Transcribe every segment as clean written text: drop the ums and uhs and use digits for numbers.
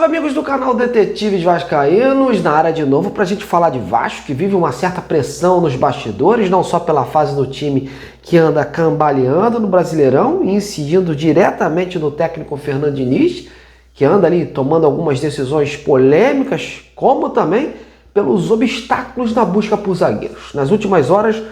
amigos do canal Detetives Vascaínos, na área de novo para a gente falar de Vasco, que vive uma certa pressão nos bastidores, não só pela fase do time que anda cambaleando no Brasileirão e incidindo diretamente no técnico Fernando Diniz, que anda ali tomando algumas decisões polêmicas, como também pelos obstáculos na busca por zagueiros. Nas últimas horas,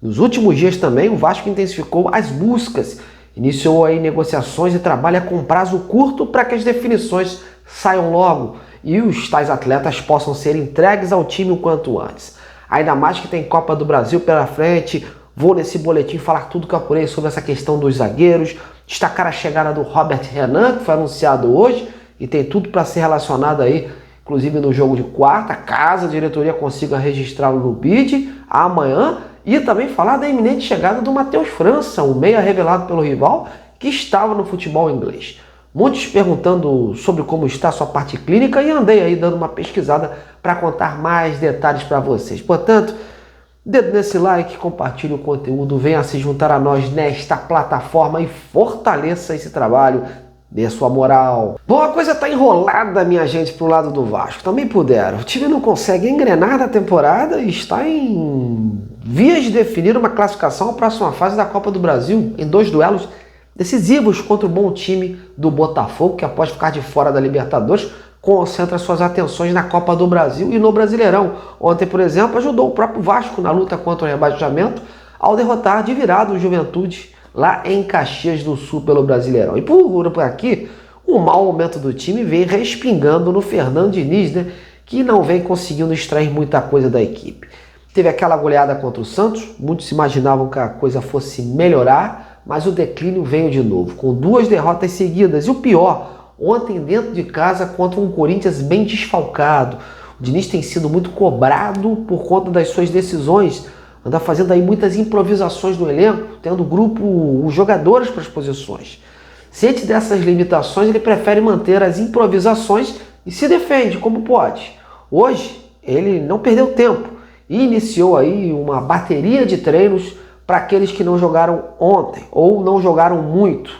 nos últimos dias também, o Vasco intensificou as buscas, iniciou aí negociações e trabalha com prazo curto para que as definições saiam logo e os tais atletas possam ser entregues ao time o quanto antes. Ainda mais que tem Copa do Brasil pela frente. Vou nesse boletim falar tudo que eu apurei sobre essa questão dos zagueiros, destacar a chegada do Robert Renan, que foi anunciado hoje e tem tudo para ser relacionado aí, inclusive no jogo de quarta, caso a diretoria consiga registrá-lo no BID amanhã, e também falar da iminente chegada do Matheus França, o meia revelado pelo rival, que estava no futebol inglês. Muitos perguntando sobre como está a sua parte clínica e andei aí dando uma pesquisada para contar mais detalhes para vocês. Portanto, dedo nesse like, compartilhe o conteúdo, venha se juntar a nós nesta plataforma e fortaleça esse trabalho, dê sua moral. Bom, a coisa tá enrolada, minha gente, pro lado do Vasco. Também puderam. O time não consegue engrenar na temporada e está em vias de definir uma classificação à próxima fase da Copa do Brasil, em 2 duelos decisivos contra o bom time do Botafogo, que após ficar de fora da Libertadores, concentra suas atenções na Copa do Brasil e no Brasileirão. Ontem, por exemplo, ajudou o próprio Vasco na luta contra o rebaixamento ao derrotar de virada o Juventude lá em Caxias do Sul pelo Brasileirão. E por aqui, o mau momento do time vem respingando no Fernando Diniz, né, que não vem conseguindo extrair muita coisa da equipe. Teve aquela goleada contra o Santos, muitos imaginavam que a coisa fosse melhorar, mas o declínio veio de novo, com 2 derrotas seguidas. E o pior, ontem dentro de casa contra um Corinthians bem desfalcado. O Diniz tem sido muito cobrado por conta das suas decisões, anda fazendo aí muitas improvisações no elenco, tendo o grupo, os jogadores para as posições. Ciente dessas limitações, ele prefere manter as improvisações e se defende como pode. Hoje, ele não perdeu tempo e iniciou aí uma bateria de treinos para aqueles que não jogaram ontem ou não jogaram muito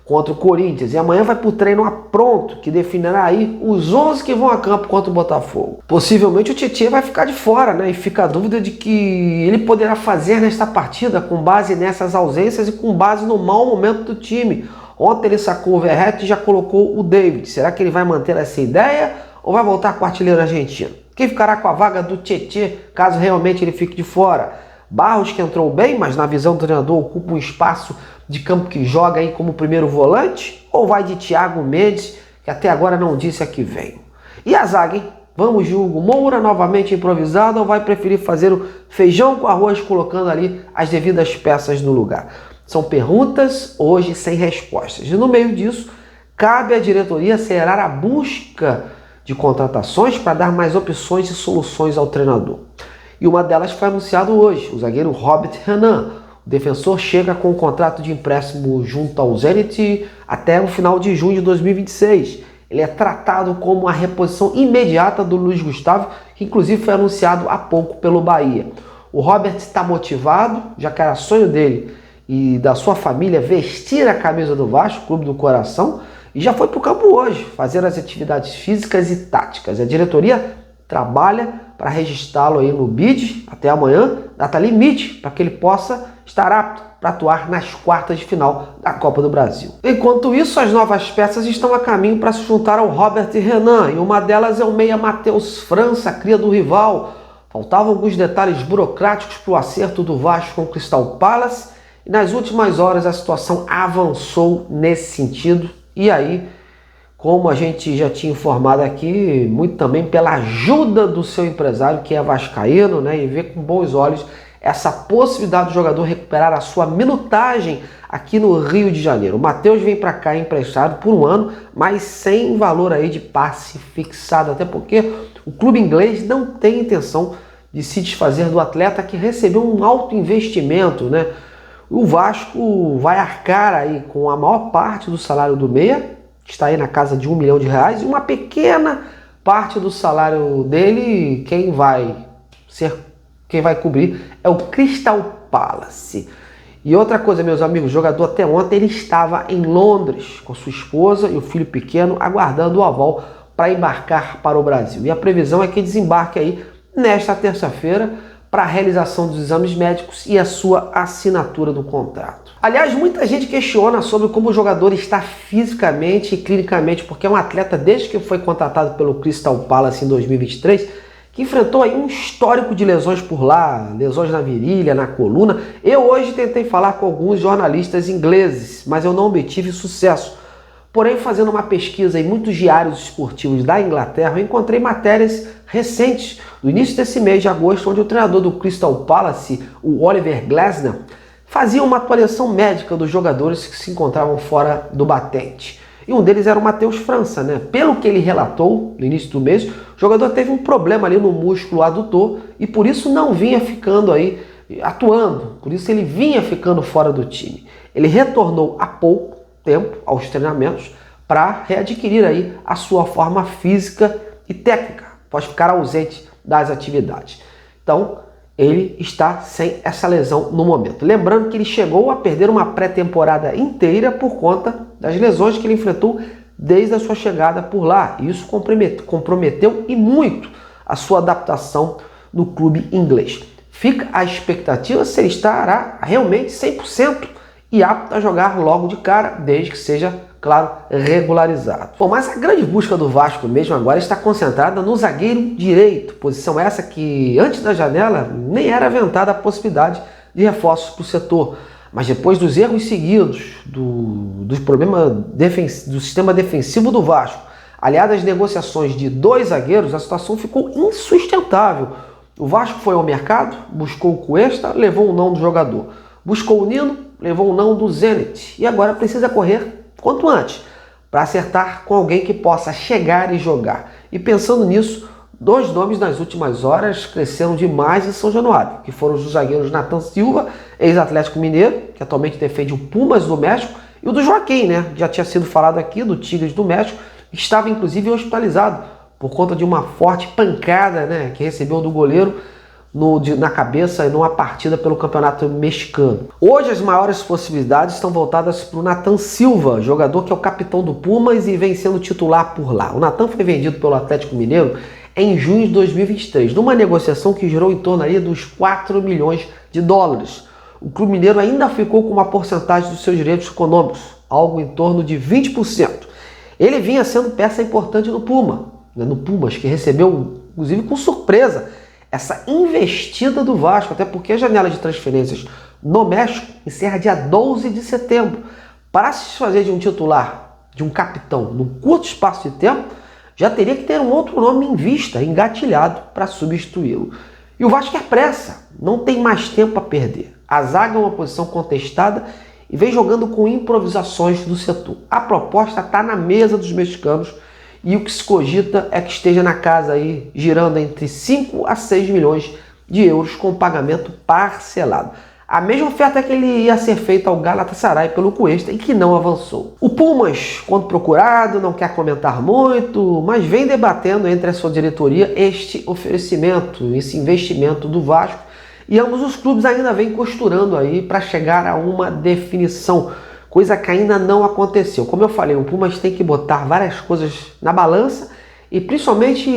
contra o Corinthians. E amanhã vai para o treino a pronto, que definirá aí os 11 que vão a campo contra o Botafogo. Possivelmente o Tietê vai ficar de fora, né? E fica a dúvida de que ele poderá fazer nesta partida com base nessas ausências e com base no mau momento do time. Ontem ele sacou o Verratti e já colocou o David. Será que ele vai manter essa ideia ou vai voltar com o artilheiro argentino? Quem ficará com a vaga do Tietê caso realmente ele fique de fora? Barros, que entrou bem, mas na visão do treinador ocupa um espaço de campo que joga aí como primeiro volante? Ou vai de Thiago Mendes, que até agora não disse a que vem? E a zaga, hein? Vamos de Hugo Moura novamente improvisado ou vai preferir fazer o feijão com arroz colocando ali as devidas peças no lugar? São perguntas hoje sem respostas. E no meio disso, cabe à diretoria acelerar a busca de contratações para dar mais opções e soluções ao treinador. E uma delas foi anunciado hoje, o zagueiro Robert Renan. O defensor chega com um contrato de empréstimo junto ao Zenit até o final de junho de 2026. Ele é tratado como a reposição imediata do Luiz Gustavo, que inclusive foi anunciado há pouco pelo Bahia. O Robert está motivado, já que era sonho dele e da sua família vestir a camisa do Vasco, clube do coração, e já foi para o campo hoje, fazer as atividades físicas e táticas. A diretoria trabalha para registrá-lo aí no BID até amanhã, data limite para que ele possa estar apto para atuar nas quartas de final da Copa do Brasil. Enquanto isso, as novas peças estão a caminho para se juntar ao Robert Renan, e uma delas é o meia Matheus França, cria do rival. Faltavam alguns detalhes burocráticos para o acerto do Vasco com o Crystal Palace, e nas últimas horas a situação avançou nesse sentido, e aí, como a gente já tinha informado aqui, muito também pela ajuda do seu empresário, que é vascaíno, né, e vê com bons olhos essa possibilidade do jogador recuperar a sua minutagem aqui no Rio de Janeiro. O Matheus vem para cá emprestado por 1 ano, mas sem valor aí de passe fixado, até porque o clube inglês não tem intenção de se desfazer do atleta que recebeu um alto investimento, né? O Vasco vai arcar aí com a maior parte do salário do meia, que está aí na casa de R$1 milhão, e uma pequena parte do salário dele, quem vai cobrir é o Crystal Palace. E outra coisa, meus amigos, o jogador até ontem ele estava em Londres com sua esposa e o filho pequeno, aguardando o aval para embarcar para o Brasil. E a previsão é que desembarque aí nesta terça-feira para a realização dos exames médicos e a sua assinatura do contrato. Aliás, muita gente questiona sobre como o jogador está fisicamente e clinicamente, porque é um atleta desde que foi contratado pelo Crystal Palace em 2023, que enfrentou aí um histórico de lesões por lá, lesões na virilha, na coluna. Eu hoje tentei falar com alguns jornalistas ingleses, mas eu não obtive sucesso. Porém, fazendo uma pesquisa em muitos diários esportivos da Inglaterra, eu encontrei matérias recentes, do início desse mês de agosto, onde o treinador do Crystal Palace, o Oliver Glasner, fazia uma atualização médica dos jogadores que se encontravam fora do batente. E um deles era o Matheus França, né? Pelo que ele relatou no início do mês, o jogador teve um problema ali no músculo adutor e por isso não vinha ficando aí atuando, por isso ele vinha ficando fora do time. Ele retornou há pouco tempo aos treinamentos para readquirir aí a sua forma física e técnica, após ficar ausente das atividades. Então, ele está sem essa lesão no momento. Lembrando que ele chegou a perder uma pré-temporada inteira por conta das lesões que ele enfrentou desde a sua chegada por lá. E isso comprometeu e muito a sua adaptação no clube inglês. Fica a expectativa se ele estará realmente 100% e apto a jogar logo de cara, desde que seja, claro, regularizado. Bom, mas a grande busca do Vasco mesmo agora está concentrada no zagueiro direito, posição essa que antes da janela nem era aventada a possibilidade de reforços para o setor. Mas depois dos erros seguidos, dos problemas do sistema defensivo do Vasco, aliado às negociações de 2 zagueiros, a situação ficou insustentável. O Vasco foi ao mercado, buscou o Cuesta, levou o não do jogador. Buscou o Nino, levou o não do Zenit. E agora precisa correr quanto antes para acertar com alguém que possa chegar e jogar. E pensando nisso, 2 nomes nas últimas horas cresceram demais em São Januário, que foram os zagueiros Nathan Silva, ex-Atlético Mineiro, que atualmente defende o Pumas do México, e o do Joaquim, né? Já tinha sido falado aqui, do Tigres do México, estava inclusive hospitalizado por conta de uma forte pancada, né, que recebeu do goleiro na cabeça em uma partida pelo Campeonato Mexicano. Hoje as maiores possibilidades estão voltadas para o Nathan Silva, jogador que é o capitão do Pumas e vem sendo titular por lá. O Nathan foi vendido pelo Atlético Mineiro em junho de 2023, numa negociação que girou em torno ali dos 4 milhões de dólares. O clube mineiro ainda ficou com uma porcentagem dos seus direitos econômicos, algo em torno de 20%. Ele vinha sendo peça importante no Pumas, que recebeu, inclusive com surpresa, essa investida do Vasco, até porque a janela de transferências no México encerra dia 12 de setembro. Para se desfazer de um titular, de um capitão, num curto espaço de tempo, já teria que ter um outro nome em vista, engatilhado, para substituí-lo. E o Vasco quer pressa, não tem mais tempo a perder. A zaga é uma posição contestada e vem jogando com improvisações do setor. A proposta está na mesa dos mexicanos, e o que se cogita é que esteja na casa aí, girando entre 5 a 6 milhões de euros com pagamento parcelado. A mesma oferta que ele ia ser feita ao Galatasaray pelo Cuesta e que não avançou. O Pumas, quando procurado, não quer comentar muito, mas vem debatendo entre a sua diretoria este oferecimento, esse investimento do Vasco, e ambos os clubes ainda vêm costurando aí para chegar a uma definição, coisa que ainda não aconteceu. Como eu falei, o Pumas tem que botar várias coisas na balança e principalmente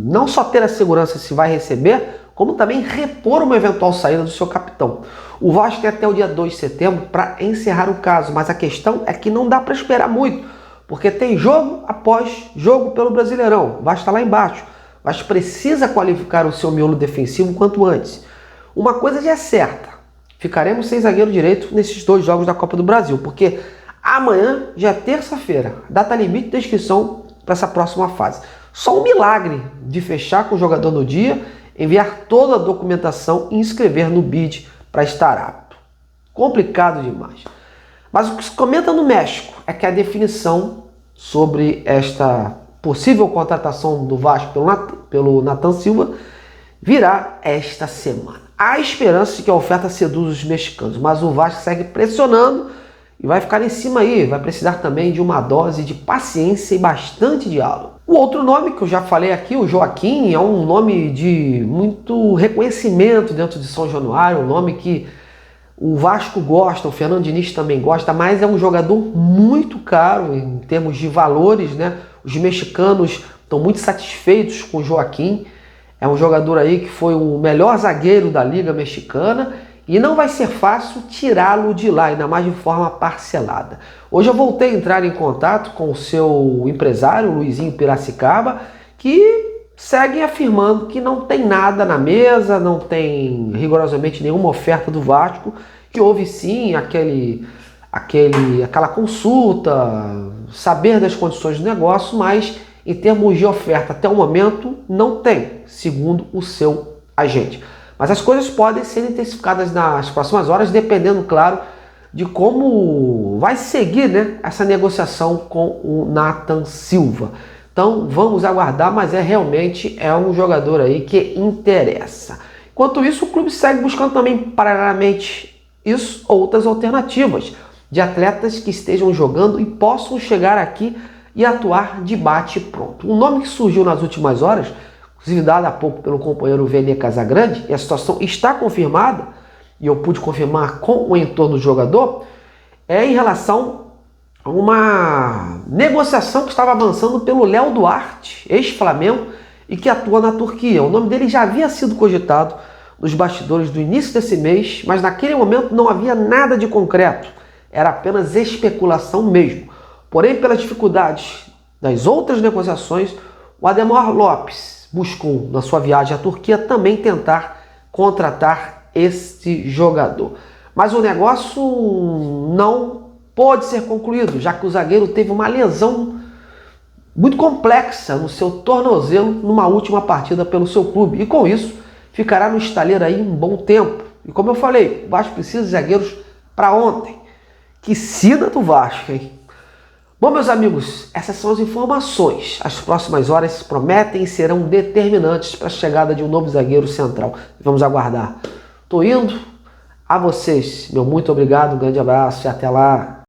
não só ter a segurança se vai receber, como também repor uma eventual saída do seu capitão. O Vasco tem até o dia 2 de setembro para encerrar o caso, mas a questão é que não dá para esperar muito, porque tem jogo após jogo pelo Brasileirão. O Vasco está lá embaixo. O Vasco precisa qualificar o seu miolo defensivo quanto antes. Uma coisa já é certa. Ficaremos sem zagueiro direito nesses 2 jogos da Copa do Brasil, porque amanhã já é terça-feira, data limite de inscrição para essa próxima fase. Só um milagre de fechar com o jogador no dia, enviar toda a documentação e inscrever no BID para estar apto. Complicado demais. Mas o que se comenta no México é que a definição sobre esta possível contratação do Vasco pelo Nathan Silva virá esta semana. Há esperança de que a oferta seduza os mexicanos, mas o Vasco segue pressionando e vai ficar em cima aí, vai precisar também de uma dose de paciência e bastante diálogo. O outro nome que eu já falei aqui, o Joaquim, é um nome de muito reconhecimento dentro de São Januário, um nome que o Vasco gosta, o Fernando Diniz também gosta, mas é um jogador muito caro em termos de valores, né? Os mexicanos estão muito satisfeitos com o Joaquim. É um jogador aí que foi o melhor zagueiro da Liga Mexicana e não vai ser fácil tirá-lo de lá, ainda mais de forma parcelada. Hoje eu voltei a entrar em contato com o seu empresário, Luizinho Piracicaba, que seguem afirmando que não tem nada na mesa, não tem rigorosamente nenhuma oferta do Vasco, que houve sim aquela consulta, saber das condições do negócio, mas em termos de oferta até o momento não tem, segundo o seu agente. Mas as coisas podem ser intensificadas nas próximas horas, dependendo, claro, de como vai seguir, né, essa negociação com o Nathan Silva. Então vamos aguardar, mas realmente é um jogador aí que interessa. Enquanto isso, o clube segue buscando também paralelamente isso, outras alternativas de atletas que estejam jogando e possam chegar aqui e atuar de bate-pronto. Um nome que surgiu nas últimas horas, inclusive dado há pouco pelo companheiro Vene Casagrande, e a situação está confirmada, e eu pude confirmar com o entorno do jogador, é em relação a uma negociação que estava avançando pelo Léo Duarte, ex-Flamengo, e que atua na Turquia. O nome dele já havia sido cogitado nos bastidores do início desse mês, mas naquele momento não havia nada de concreto, era apenas especulação mesmo. Porém, pelas dificuldades das outras negociações, o Ademar Lopes buscou, na sua viagem à Turquia, também tentar contratar este jogador. Mas o negócio não pôde ser concluído, já que o zagueiro teve uma lesão muito complexa no seu tornozelo numa última partida pelo seu clube. E com isso, ficará no estaleiro aí um bom tempo. E como eu falei, o Vasco precisa de zagueiros para ontem. Que sina do Vasco, hein? Bom, meus amigos, essas são as informações. As próximas horas prometem e serão determinantes para a chegada de um novo zagueiro central. Vamos aguardar. Tô indo. A vocês, meu muito obrigado, um grande abraço e até lá.